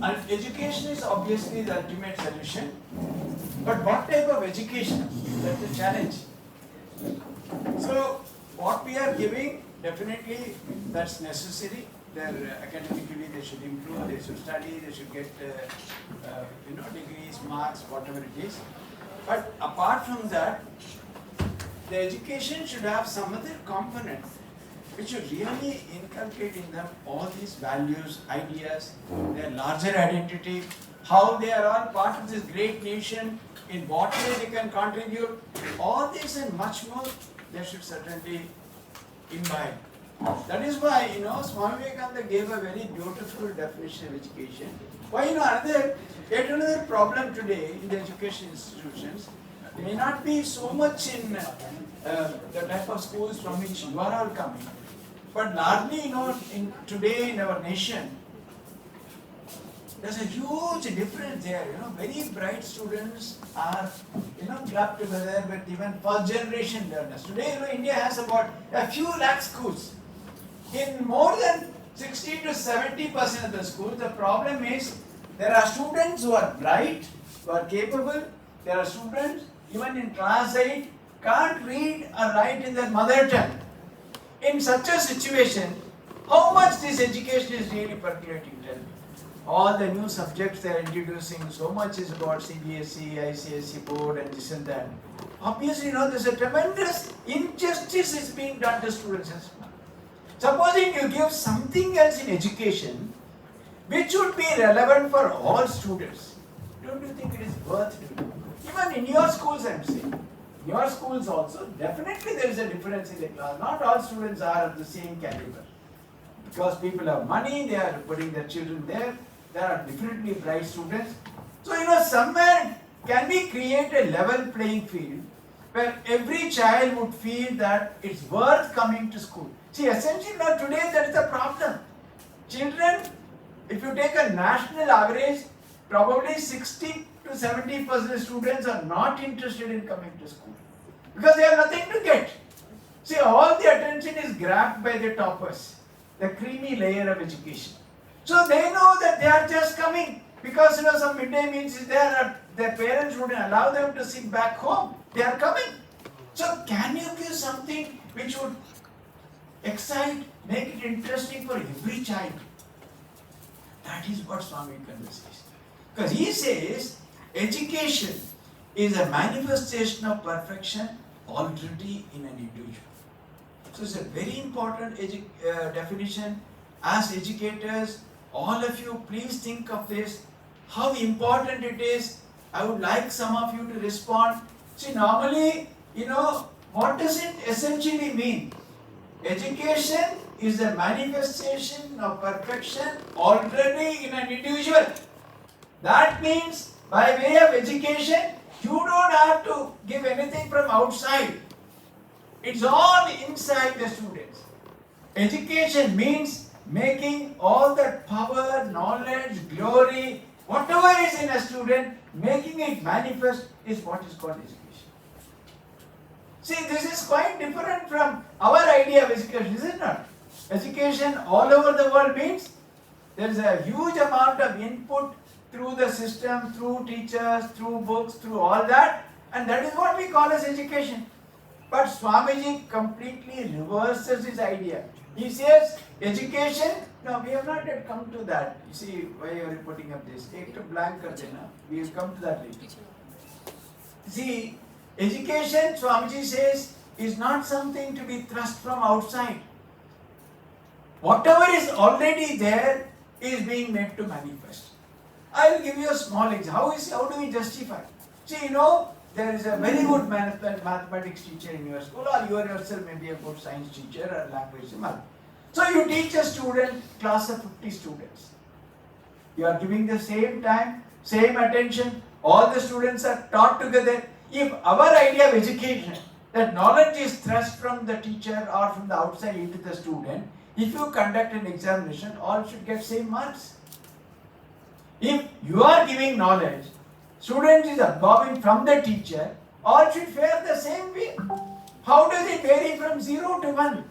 And education is obviously the ultimate solution. But what type of education? That's the challenge. So, what we are giving, definitely that's necessary. Academically they should improve, they should study, they should get degrees, marks, whatever it is. But apart from that, the education should have some other component which should really inculcate in them all these values, ideas, their larger identity, how they are all part of this great nation, in what way they can contribute. All this and much more they should certainly imbibe. That is why, Swami Vivekananda gave a very beautiful definition of education. Why, yet another problem today in the education institutions may not be so much in the type of schools from which you are all coming, but largely, today in our nation, there's a huge difference there. Very bright students are, clubbed together with even first generation learners. Today, India has about a few lakh schools. In more than 60 to 70% of the schools, the problem is there are students who are bright, who are capable. There are students, even in class 8, can't read or write in their mother tongue. In such a situation, how much this education is really percolating? Tell me. All the new subjects they are introducing, so much is about CBSE, ICSE board and this and that. Obviously, there's a tremendous injustice is being done to students as well. Supposing you give something else in education, which would be relevant for all students, don't you think it is worth doing? Even in your schools, I am saying. In your schools also, definitely there is a difference in the class. Not all students are of the same caliber. Because people have money, they are putting their children there. There are definitely bright students. So, somewhere can we create a level playing field where every child would feel that it's worth coming to school? See, essentially today that is the problem. Children, if you take a national average, probably 60 to 70% of students are not interested in coming to school because they have nothing to get. See, all the attention is grabbed by the toppers, the creamy layer of education. So they know that they are just coming because some midday meals is there. Their parents wouldn't allow them to sit back home. They are coming. So can you give something which would excite, make it interesting for every child? That is what Swami Vivekananda says. Because he says education is a manifestation of perfection already in an individual. So it's a very important definition. As educators, all of you, please think of this, how important it is. I would like some of you to respond. See, normally, what does it essentially mean? Education is a manifestation of perfection already in an individual. That means, by way of education, you don't have to give anything from outside. It's all inside the students. Education means making all that power, knowledge, glory, whatever is in a student, making it manifest is what is called education. See, this is quite different from our idea of education, is it not? Education all over the world means there is a huge amount of input through the system, through teachers, through books, through all that, and that is what we call as education. But Swamiji completely reverses his idea. He says, education, no, we have not yet come to that. You see, why you are putting up this? Take to blank kar dena. We will come to that later. See, education, Swamiji says, is not something to be thrust from outside. Whatever is already there is being made to manifest. I will give you a small example. How do we justify? See, there is a very good mathematics teacher in your school, or you yourself may be a good science teacher or language teacher. So you teach a student, class of 50 students. You are giving the same time, same attention, all the students are taught together. If our idea of education, that knowledge is thrust from the teacher or from the outside into the student, if you conduct an examination, all should get same marks. If you are giving knowledge, student is absorbing from the teacher, all should fare the same way. How does it vary from 0 to 1?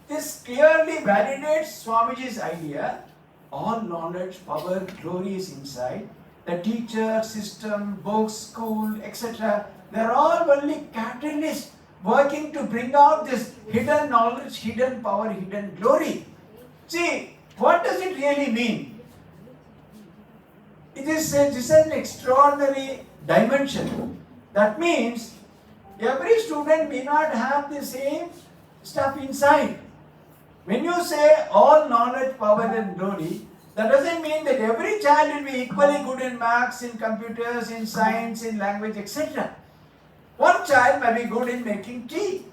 This clearly validates Swamiji's idea all knowledge, power, glory is inside. The teacher, system, books, school, etc. They are all only catalysts working to bring out this hidden knowledge, hidden power, hidden glory. See, what does it really mean? This is an extraordinary dimension. That means every student may not have the same stuff inside. When you say all knowledge, power and glory, that doesn't mean that every child will be equally good in maths, in computers, in science, in language, etc. One child may be good in making tea.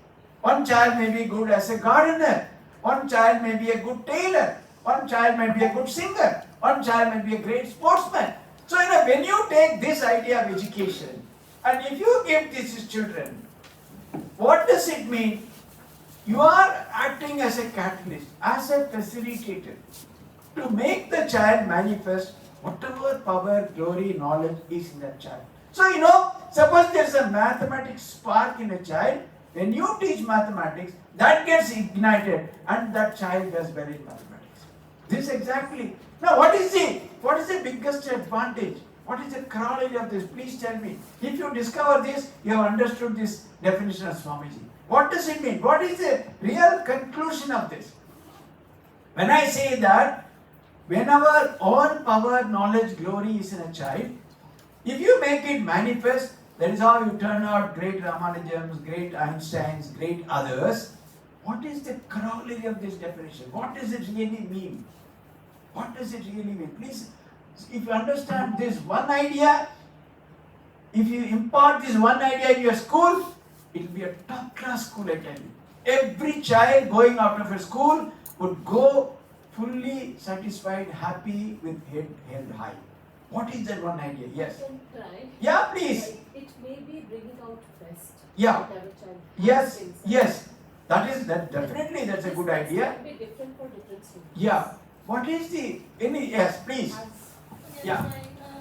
One child may be good as a gardener. One child may be a good tailor. One child may be a good singer. One child may be a great sportsman. So, when you take this idea of education and if you give this to children, what does it mean? You are acting as a catalyst, as a facilitator to make the child manifest whatever power, glory, knowledge is in that child. So, suppose there is a mathematics spark in a child, when you teach mathematics, that gets ignited and that child does well in mathematics. This exactly. Now, what is the biggest advantage? What is the corollary of this? Please tell me. If you discover this, you have understood this definition of Swamiji. What does it mean? What is the real conclusion of this? When I say that, whenever all power, knowledge, glory is in a child, if you make it manifest, that is how you turn out great Ramanujams, great Einsteins, great others. What is the corollary of this definition? What does it really mean? What does it really mean? Please, if you understand this one idea, if you impart this one idea in your school, it will be a top class school, I tell you. Every child going out of a school would go fully satisfied, happy, with head held high. What is that one idea? Yes. Can try. Yeah, please. It may be bringing out best. Yeah. Whatever child Yes. has inside. Yes. That definitely that's a good idea. It may be different for different students. Yeah. What is the any? Yes, please. Yeah.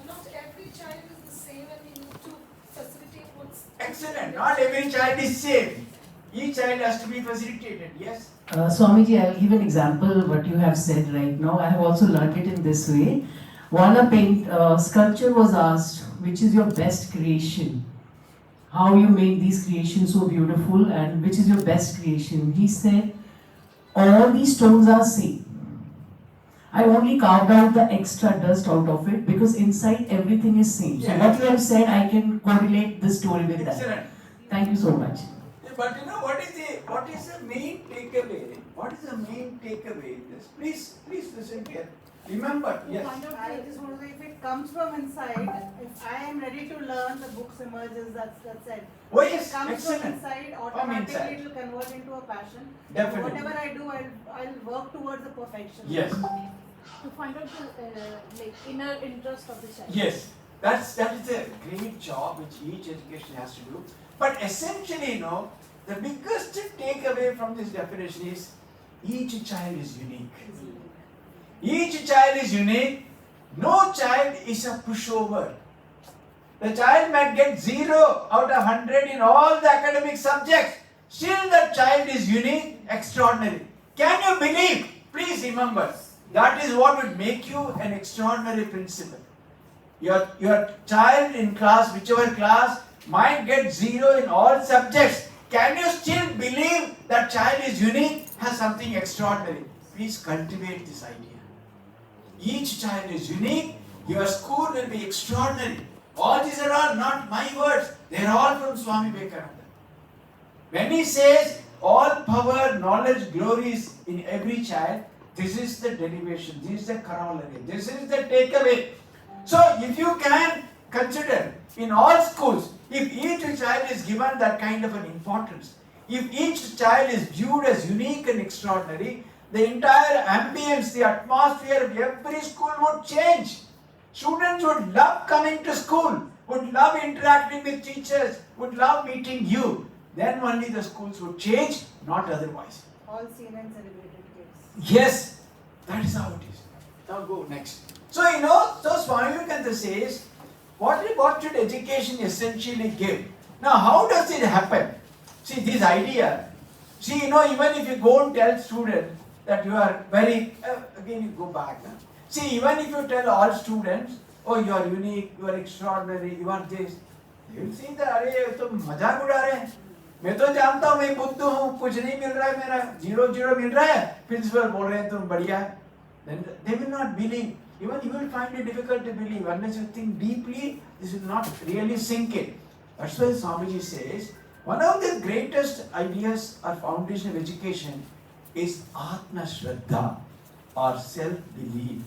Not every child is the same and we need to facilitate what's... Excellent. Not every child is same. Each child has to be facilitated. Yes. Swamiji, I'll give an example what you have said right now. I have also learned it in this way. While a sculpture was asked, which is your best creation? How you made these creations so beautiful and which is your best creation? He said, all these stones are same. I only carved out the extra dust out of it because inside everything is same. So what you have said, I can correlate this story with that. Excellent. Thank you so much. But what is the main takeaway? What is the main takeaway in this? Please listen here. Remember, yes. I just want to say, if it comes from inside, if I am ready to learn, the books emerges, that's it. Oh If yes, it comes excellent. from inside, From automatically inside. it will convert into a passion. Definitely. Whatever I do, I'll work towards the perfection. Yes. To find out the inner interest of the child. Yes. That is a great job which each education has to do. But essentially, the biggest takeaway from this definition is each child is unique. Each child is unique. No child is a pushover. The child might get 0 out of 100 in all the academic subjects. Still the child is unique, extraordinary. Can you believe? Please remember, that is what would make you an extraordinary principal. Your child in class, whichever class, might get 0 in all subjects. Can you still believe that child is unique, has something extraordinary? Please cultivate this idea. Each child is unique. Your school will be extraordinary. All these are all not my words. They are all from Swami Vivekananda. When he says all power, knowledge, glory is in every child, this is the derivation, this is the corollary, this is the takeaway. So if you can consider in all schools, if each child is given that kind of an importance, if each child is viewed as unique and extraordinary, the entire ambience, the atmosphere of every school would change. Students would love coming to school, would love interacting with teachers, would love meeting you. Then only the schools would change, not otherwise. All seen and celebrated kids. Yes, that is how it is. Now go next. So so Swami Vivekananda says, what should education essentially give? Now how does it happen? See this idea. See even if you go and tell students that you are very, again you go back. See, even if you tell all students, oh, you are unique, you are extraordinary, you are this, they will see that, अरे ये तो मजाक उड़ा रहे हैं. मैं तो जानता हूँ मैं बुद्ध हूँ, कुछ नहीं मिल रहा है मेरा, 0 मिल रहा है, प्रिंसिपल बोल रहे हैं तुम बढ़िया है. Then they will not believe. Even you will find it difficult to believe unless you think deeply. This will not really sink in. That's why Swamiji says one of the greatest ideas or foundation of education is Atma Shraddha or self-belief.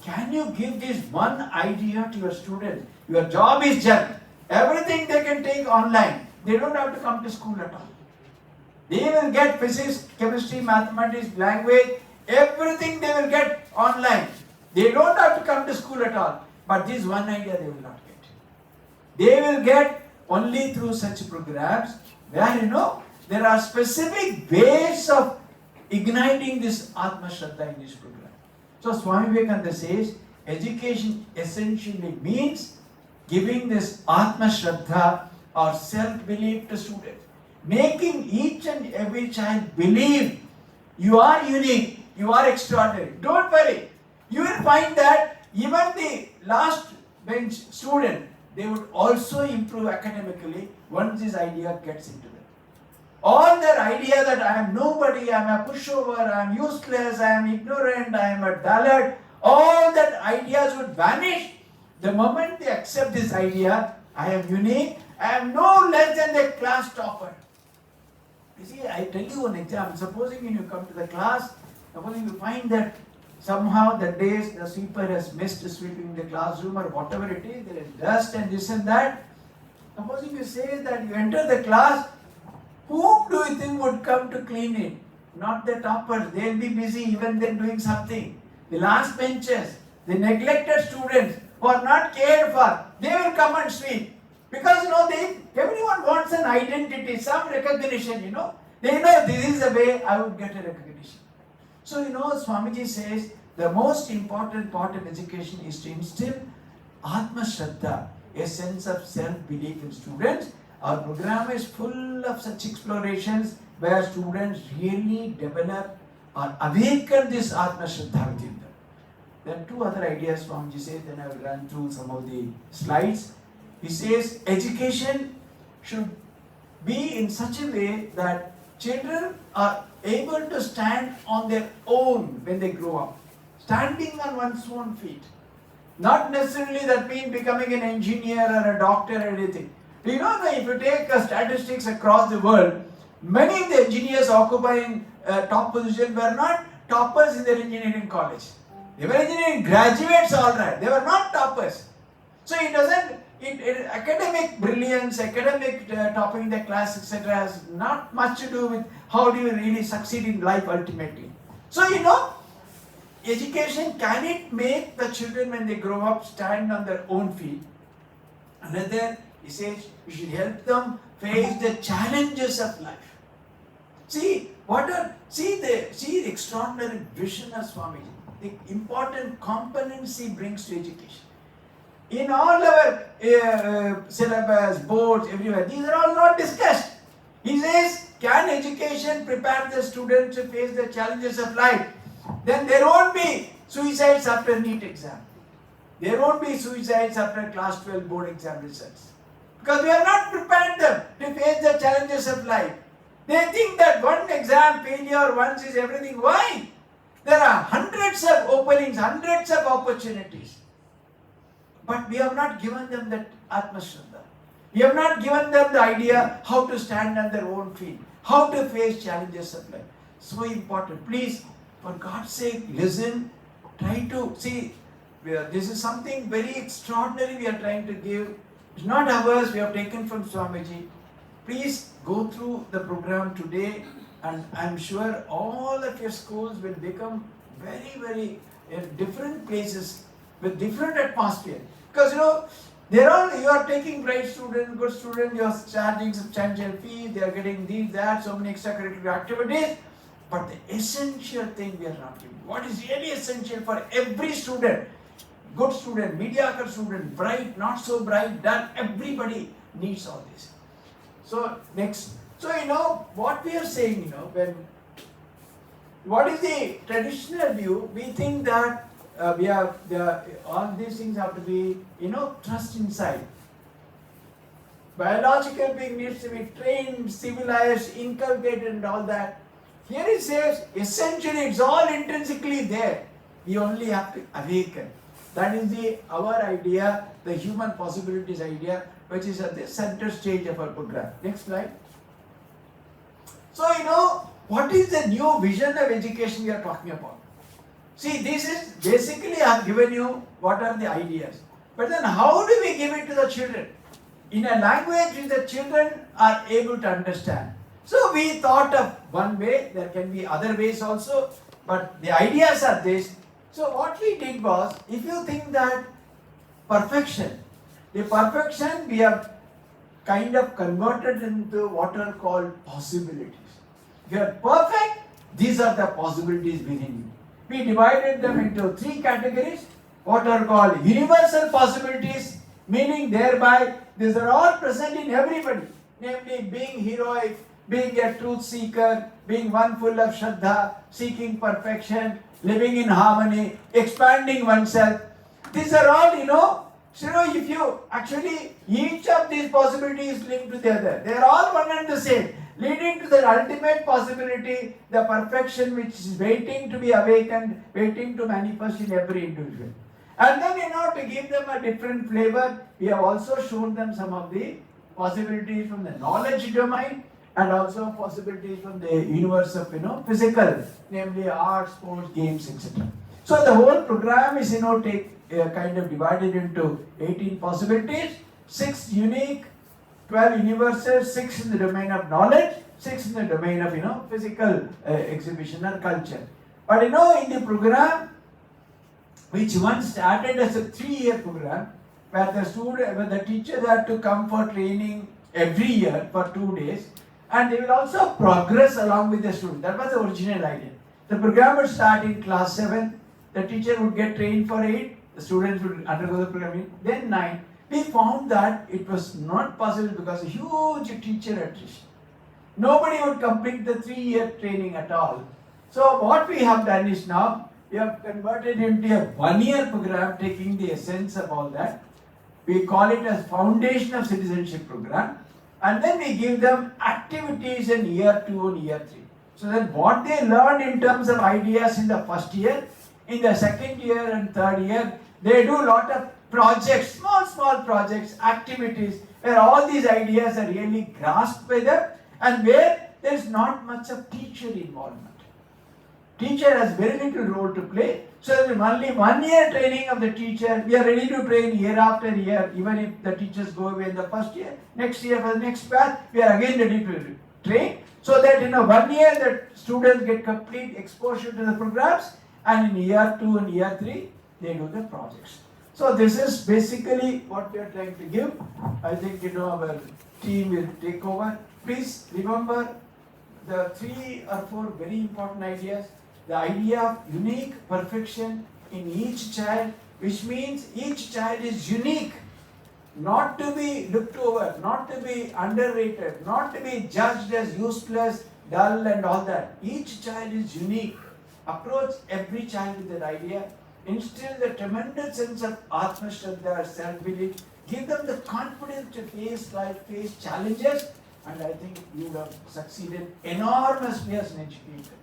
Can you give this one idea to your students? Your job is done. Everything they can take online. They don't have to come to school at all. They will get physics, chemistry, mathematics, language, everything they will get online. They don't have to come to school at all. But this one idea they will not get. They will get only through such programs where there are specific ways of igniting this Atma Shraddha in this program. So Swami Vivekananda says education essentially means giving this Atma Shraddha or self-belief to students. Making each and every child believe you are unique, you are extraordinary. Don't worry. You will find that even the last bench student, they would also improve academically once this idea gets into them. All their idea that I am nobody, I am a pushover, I am useless, I am ignorant, I am a dullard, all that ideas would vanish the moment they accept this idea. I am unique, I am no less than the class topper. You see, I tell you one example. Supposing when you come to the class, supposing you find that somehow the days the sweeper has missed sweeping the classroom or whatever it is, there is dust and this and that. Supposing you say that you enter the class, whom do you think would come to clean it? Not the toppers. They will be busy even then doing something. The last benches, the neglected students who are not cared for, they will come and sweep. Because everyone wants an identity, some recognition, They know this is the way I would get a recognition. So, Swamiji says the most important part of education is to instill Atma Shraddha, a sense of self-belief in students. Our program is full of such explorations where students really develop or awaken this Atma Shraddha within them. Then two other ideas Swamiji says, then I will run through some of the slides. He says education should be in such a way that children are able to stand on their own when they grow up. Standing on one's own feet. Not necessarily that means becoming an engineer or a doctor or anything. Do you know that if you take statistics across the world, many of the engineers occupying top position were not toppers in their engineering college. They were engineering graduates, all right. They were not toppers. So academic brilliance, academic topping the class, etc. has not much to do with how do you really succeed in life ultimately. So education, can it make the children when they grow up stand on their own feet? Another, he says, we should help them face the challenges of life. See the extraordinary vision of Swamiji, the important components he brings to education. In all our syllabus, boards, everywhere, these are all not discussed. He says, can education prepare the students to face the challenges of life? Then there won't be suicides after NEET exam. There won't be suicides after class 12 board exam results. Because we have not prepared them to face the challenges of life. They think that one exam failure once is everything. Why? There are hundreds of openings, hundreds of opportunities. But we have not given them that Atma Shraddha. We have not given them the idea how to stand on their own feet, how to face challenges of life. So important. Please, for God's sake, listen. Try to see. This is something very extraordinary we are trying to give. It's not ours. We have taken from Swamiji. Please go through the program today, and I'm sure all of your schools will become very, very different places with different atmosphere. Because you are taking bright students, good students, you are charging substantial fees, they are getting these, that, so many extracurricular activities. But the essential thing we are not giving. What is really essential for every student, good student, mediocre student, bright, not so bright, dull, everybody needs all this. So next, what we are saying, what is the traditional view? We think that all these things have to be, thrust inside. Biological being needs to be trained, civilized, inculcated and all that. Here it says, essentially it's all intrinsically there. We only have to awaken. That is our idea, the human possibilities idea, which is at the center stage of our program. Next slide. So, what is the new vision of education we are talking about? See, this is basically I have given you what are the ideas. But then how do we give it to the children? In a language which the children are able to understand. So we thought of one way, there can be other ways also, but the ideas are this. So what we did was, if you think that perfection, the perfection we have kind of converted into what are called possibilities. If you are perfect, these are the possibilities within you. We divided them into 3 categories, what are called universal possibilities, meaning thereby these are all present in everybody, namely being heroic, being a truth seeker, being one full of Shraddha, seeking perfection, living in harmony, expanding oneself. These are all, if you actually, each of these possibilities linked to the other, they are all one and the same, leading to the ultimate possibility, the perfection which is waiting to be awakened, waiting to manifest in every individual. And then, to give them a different flavor, we have also shown them some of the possibilities from the knowledge domain and also possibilities from the universe of, physical, namely art, sports, games, etc. So the whole program is, kind of divided into 18 possibilities, 6 unique, 12 universal, 6 in the domain of knowledge, 6 in the domain of, physical exhibition or culture. But, in the program, which once started as a 3-year program, where the teachers had to come for training every year for 2 days, and they will also progress along with the student. That was the original idea. The program would start in class 7, the teacher would get trained for 8, the students would undergo the programming, then 9. We found that it was not possible because of huge teacher attrition. Nobody would complete the 3-year training at all. So what we have done is now, we have converted into a 1-year program taking the essence of all that. We call it as Foundation of Citizenship program. And then we give them activities in year 2 and year 3. So that what they learn in terms of ideas in the first year, in the second year and third year, they do a lot of projects, small projects, activities, where all these ideas are really grasped by them and where there is not much of teacher involvement. Teacher has very little role to play. So there is only 1 year training of the teacher. We are ready to train year after year, even if the teachers go away in the first year. Next year for the next batch, we are again ready to train. So that in 1 year the students get complete exposure to the programs, and in year 2 and year 3 they do the projects. So this is basically what we are trying to give. I think our team will take over. Please remember the 3 or 4 very important ideas. The idea of unique perfection in each child, which means each child is unique, not to be looked over, not to be underrated, not to be judged as useless, dull and all that. Each child is unique. Approach every child with that idea. Instill the tremendous sense of Atma Shraddha, self-belief. Give them the confidence to face life, face challenges, and I think you have succeeded enormously as an educator.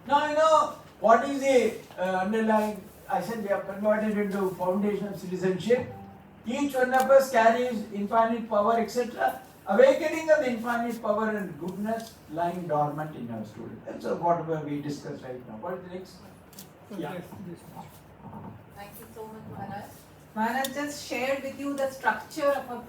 Now, what is the underlying, I said we have converted into Foundation of Citizenship. Each one of us carries infinite power, etc. Awakening of the infinite power and goodness lying dormant in our student. That's whatever we discussed right now. What is the next? Yeah. Thank you so much, Maharaj. Maharaj just shared with you the structure of a